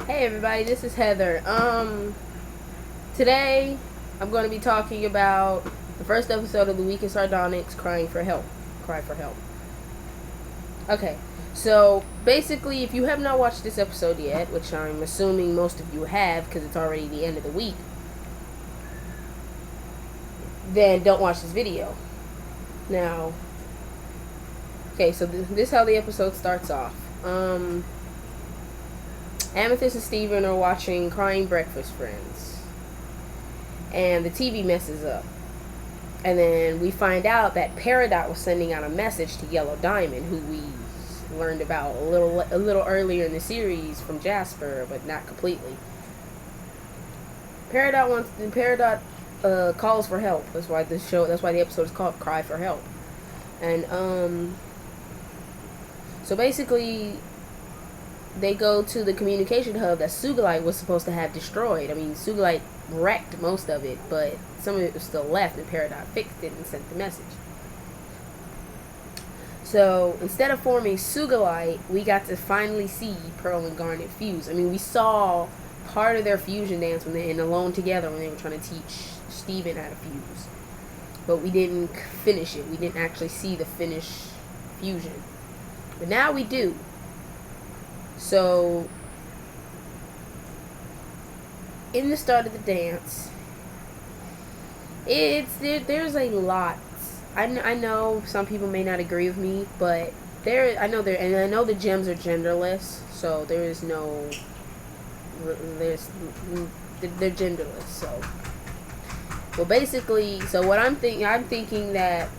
Hey everybody, this is Heather. Today I'm going to be talking about the first episode of The Week in Sardonyx, Crying for Help. Cry for Help. Okay, so basically, if you have not watched this episode yet, which I'm assuming most of you have because it's already the end of the week, then don't watch this video. Now, okay, so this is how the episode starts off. Amethyst and Steven are watching Crying Breakfast Friends. And the TV messes up. And then we find out that Peridot was sending out a message to Yellow Diamond, who we learned about a little earlier in the series from Jasper, but not completely. Peridot calls for help. That's why the episode is called Cry for Help. And so basically they go to the communication hub that Sugilite was supposed to have destroyed. I mean, Sugilite wrecked most of it, but some of it was still left, and Peridot fixed it and sent the message. So, instead of forming Sugilite, we got to finally see Pearl and Garnet fuse. I mean, we saw part of their fusion dance when they were alone together when they were trying to teach Steven how to fuse. But we didn't finish it. We didn't actually see the finished fusion. But now we do. So, in the start of the dance, there's a lot. I know some people may not agree with me, but I know the gems are genderless, so they're genderless. So, well, basically, so what I'm thinking that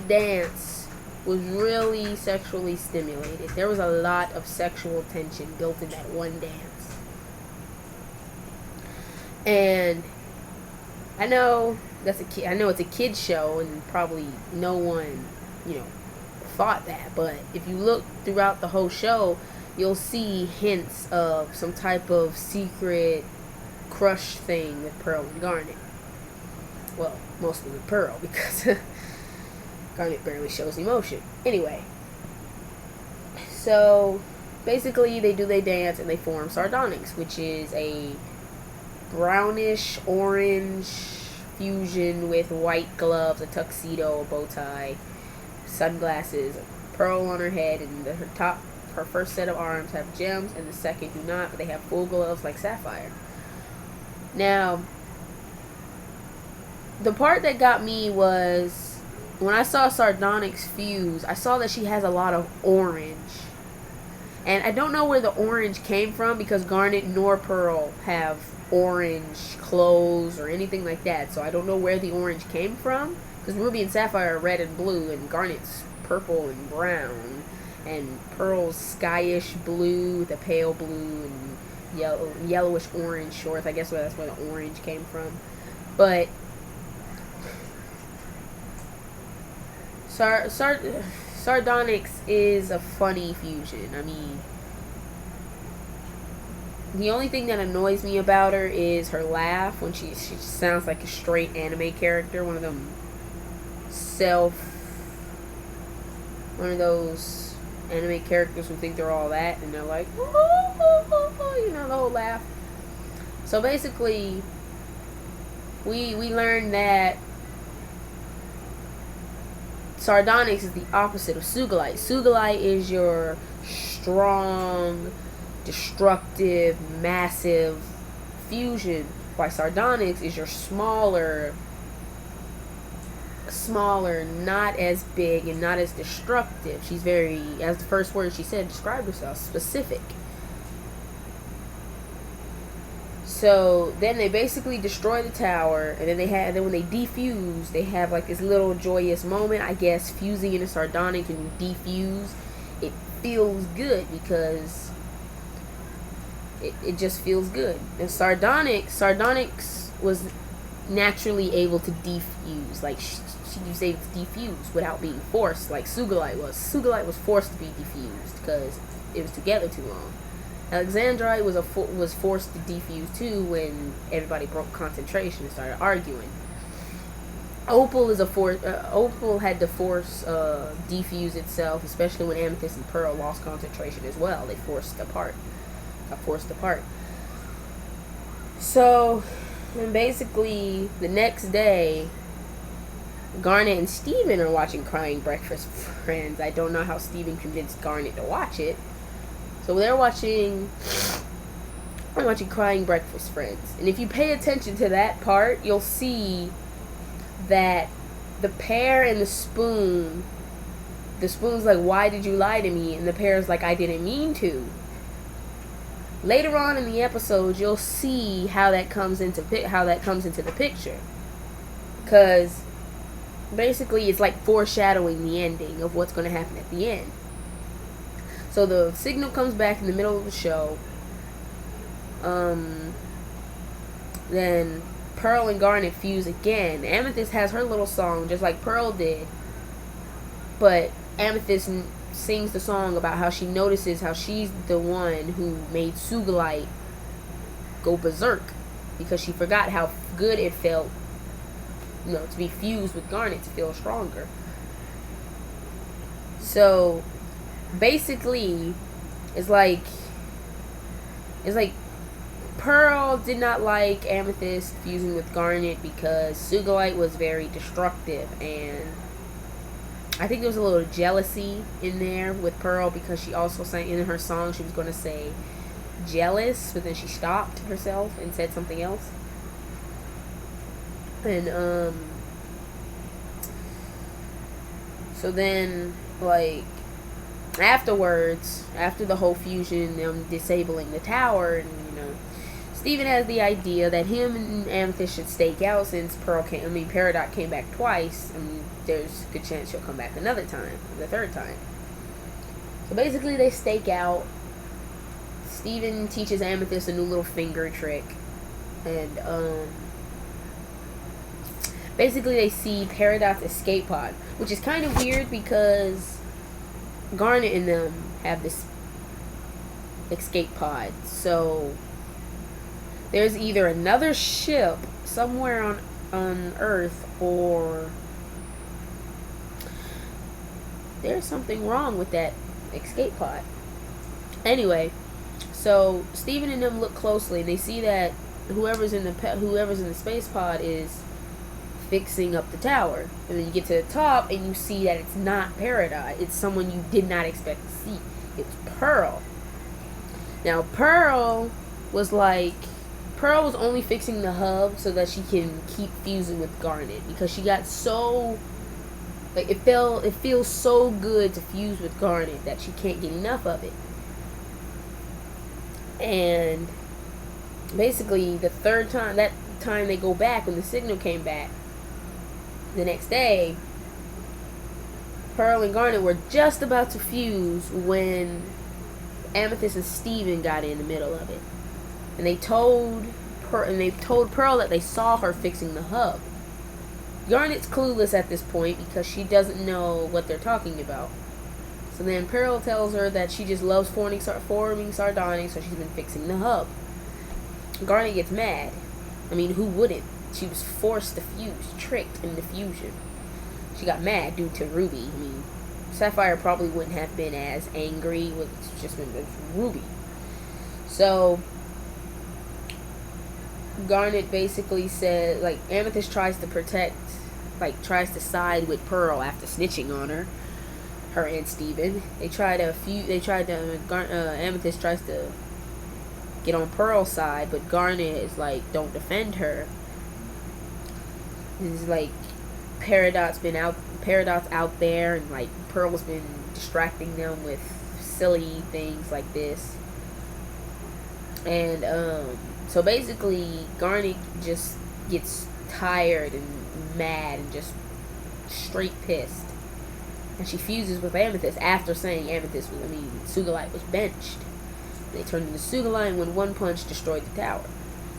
dance was really sexually stimulated. There was a lot of sexual tension built in that one dance. And I know it's a kid's show and probably no one, thought that, but if you look throughout the whole show, you'll see hints of some type of secret crush thing with Pearl and Garnet. Well, mostly with Pearl, because Garnet barely shows emotion. Anyway, so basically they do their dance and they form Sardonyx, which is a brownish orange fusion with white gloves, a tuxedo, a bow tie, sunglasses, a pearl on her head, and her first set of arms have gems and the second do not, but they have full gloves like Sapphire. Now, the part that got me was when I saw Sardonyx fuse, I saw that she has a lot of orange. And I don't know where the orange came from because Garnet nor Pearl have orange clothes or anything like that. So I don't know where the orange came from. Because Ruby and Sapphire are red and blue and Garnet's purple and brown. And Pearl's skyish blue with a pale blue and yellowish orange shorts. I guess that's where the orange came from. But Sardonyx is a funny fusion. I mean, the only thing that annoys me about her is her laugh when she sounds like a straight anime character, one of those anime characters who think they're all that and they're like, the whole laugh. So basically, we learned that Sardonyx is the opposite of Sugilite. Sugilite is your strong, destructive, massive fusion, while Sardonyx is your smaller, not as big and not as destructive. She's very, as the first word she said, described herself, specific. So then they basically destroy the tower, and then when they defuse, they have like this little joyous moment. I guess fusing into Sardonyx and you defuse, it feels good because it just feels good. And Sardonyx was naturally able to defuse, like she was able to defuse without being forced, like Sugilite was. Sugilite was forced to be defused because it was together too long. Alexandrite was forced to defuse too when everybody broke concentration and started arguing. Opal had to force defuse itself, especially when Amethyst and Pearl lost concentration as well. They forced apart. got forced apart. So, and basically, the next day, Garnet and Steven are watching Crying Breakfast Friends. I don't know how Steven convinced Garnet to watch it. So they're watching Crying Breakfast Friends. And if you pay attention to that part, you'll see that the pear and the spoon's like, why did you lie to me? And the pear's like, I didn't mean to. Later on in the episode, you'll see how that comes into the picture. Because basically it's like foreshadowing the ending of what's going to happen at the end. So the signal comes back in the middle of the show. Then Pearl and Garnet fuse again. Amethyst has her little song just like Pearl did. But Amethyst sings the song about how she notices how she's the one who made Sugilite go berserk, because she forgot how good it felt, to be fused with Garnet to feel stronger. So basically it's like Pearl did not like Amethyst fusing with Garnet because Sugilite was very destructive, and I think there was a little jealousy in there with Pearl, because she also sang in her song, she was going to say jealous, but then she stopped herself and said something else. And so then, like, afterwards, after the whole fusion, them disabling the tower, and Steven has the idea that him and Amethyst should stake out, since Peridot came back twice, and there's a good chance she'll come back another time, the third time. So basically they stake out. Steven teaches Amethyst a new little finger trick, and basically they see Peridot's escape pod, which is kind of weird because Garnet and them have this escape pod. So there's either another ship somewhere on Earth, or there's something wrong with that escape pod. Anyway, so Steven and them look closely, and they see that whoever's in the space pod is fixing up the tower. And then you get to the top and you see that it's not Peridot. It's someone you did not expect to see. It's Pearl. Now Pearl was only fixing the hub so that she can keep fusing with Garnet, because she got so, like, it feels so good to fuse with Garnet that she can't get enough of it. And basically that time they go back, when the signal came back the next day, Pearl and Garnet were just about to fuse when Amethyst and Steven got in the middle of it. And they told Pearl that they saw her fixing the hub. Garnet's clueless at this point because she doesn't know what they're talking about. So then Pearl tells her that she just loves forming sardonyx, so she's been fixing the hub. Garnet gets mad. I mean, who wouldn't? She was forced to fuse, tricked into fusion. She got mad due to Ruby. I mean, Sapphire probably wouldn't have been as angry with Ruby. So Garnet basically said, like, Amethyst tries to side with Pearl after snitching on her and Steven. Amethyst tries to get on Pearl's side, but Garnet is like, don't defend her. It's like Peridot's out there, and like Pearl's been distracting them with silly things like this. And so basically Garnet just gets tired and mad and just straight pissed, and she fuses with Amethyst after saying Sugilite was benched. They turned into Sugilite, and with one punch destroyed the tower.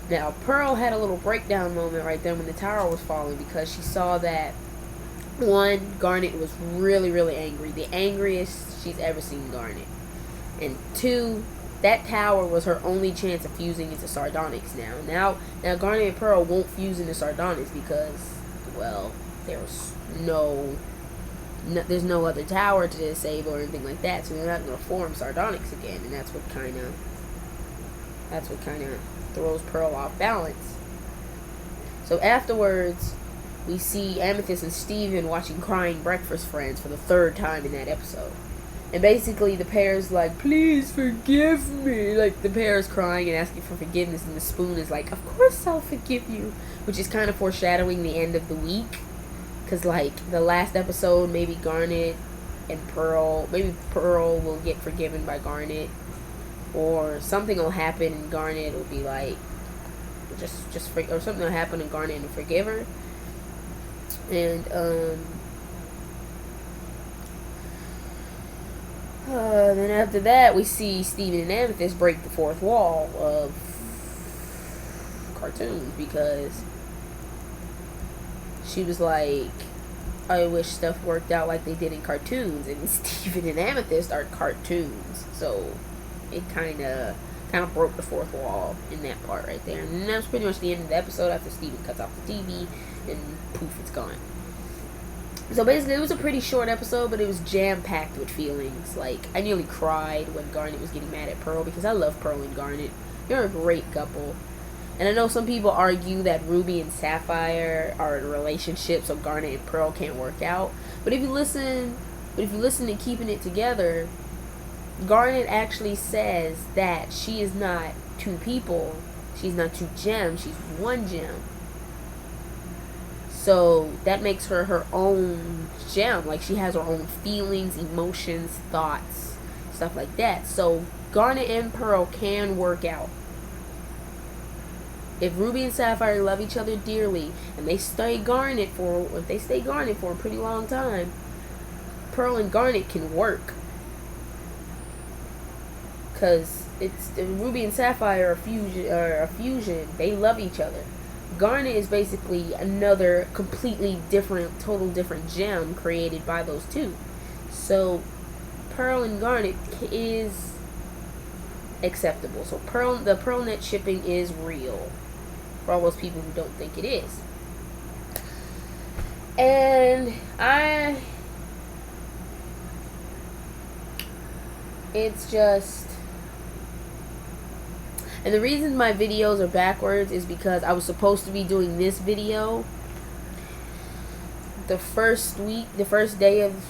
Now Pearl had a little breakdown moment right then when the tower was falling, because she saw that, one, Garnet was really, really angry, the angriest she's ever seen Garnet, and two, that tower was her only chance of fusing into Sardonyx now. Now Garnet and Pearl won't fuse into Sardonyx because, well, there's no other tower to disable or anything like that, so they're not going to form Sardonyx again, and that's what kind of That's what kind of throws Pearl off balance. So afterwards, we see Amethyst and Steven watching Crying Breakfast Friends for the third time in that episode. And basically the pair's like, please forgive me. Like, the pair's crying and asking for forgiveness, and the spoon is like, of course I'll forgive you. Which is kind of foreshadowing the end of the week. Because, like, the last episode, maybe Garnet and Pearl, maybe Pearl will get forgiven by Garnet. Or something will happen and Garnet will be like, or something will happen and Garnet will forgive her. And, then after that, we see Steven and Amethyst break the fourth wall of cartoons, because she was like, I wish stuff worked out like they did in cartoons, and Steven and Amethyst are cartoons, so it kind of broke the fourth wall in that part right there. And that was pretty much the end of the episode after Steven cuts off the TV, and poof, it's gone. So basically, it was a pretty short episode, but it was jam-packed with feelings. Like, I nearly cried when Garnet was getting mad at Pearl, because I love Pearl and Garnet. They're a great couple. And I know some people argue that Ruby and Sapphire are in a relationship, so Garnet and Pearl can't work out. But if you listen to Keeping It Together, Garnet actually says that she is not two people. She's not two gems. She's one gem. So that makes her her own gem. Like, she has her own feelings, emotions, thoughts, stuff like that. So Garnet and Pearl can work out. If Ruby and Sapphire love each other dearly, and they stay Garnet for a pretty long time, Pearl and Garnet can work. Because Ruby and Sapphire are a fusion. They love each other. Garnet is basically another completely different, total different gem created by those two. So Pearl and Garnet is acceptable. So the PearlNet shipping is real for all those people who don't think it is. And it's just... And the reason my videos are backwards is because I was supposed to be doing this video the first day of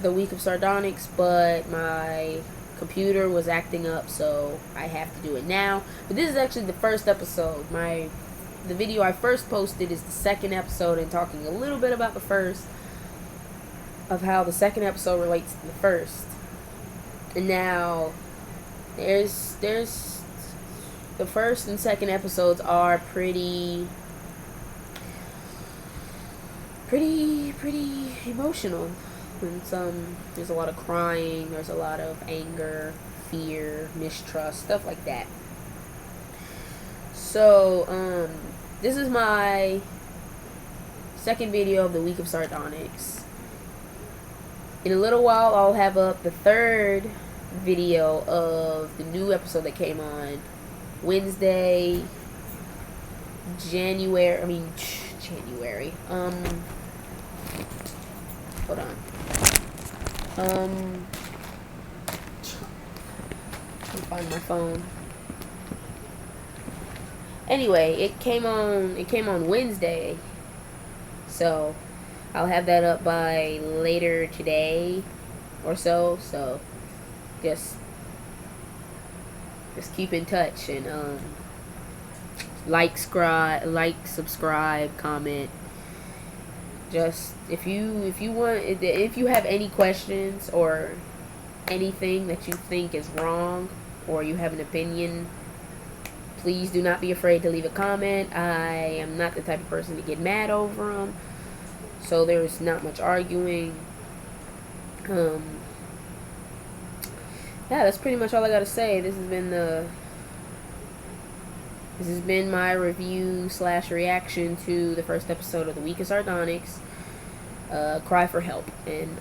the week of Sardonyx, but my computer was acting up, so I have to do it now. But this is actually the first episode. The video I first posted is the second episode, and talking a little bit about the first, of how the second episode relates to the first. And now there's the first and second episodes are pretty emotional. And there's a lot of crying, there's a lot of anger, fear, mistrust, stuff like that. So, this is my second video of the week of Sardonyx. In a little while, I'll have up the third video of the new episode that came on Wednesday, January. Hold on. Let me find my phone. Anyway, it came on Wednesday, so I'll have that up by later today or so. So just keep in touch, and like, subscribe, comment. Just if you have any questions or anything that you think is wrong, or you have an opinion, please do not be afraid to leave a comment. I am not the type of person to get mad over them, so there's not much arguing. Yeah, that's pretty much all I gotta say. This has been my review / reaction to the first episode of the week of Sardonyx, Cry for Help. And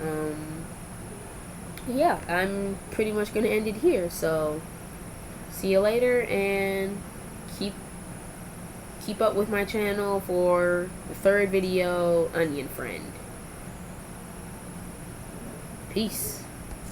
yeah, I'm pretty much gonna end it here. So see you later, and keep up with my channel for the third video, Onion Friend. Peace.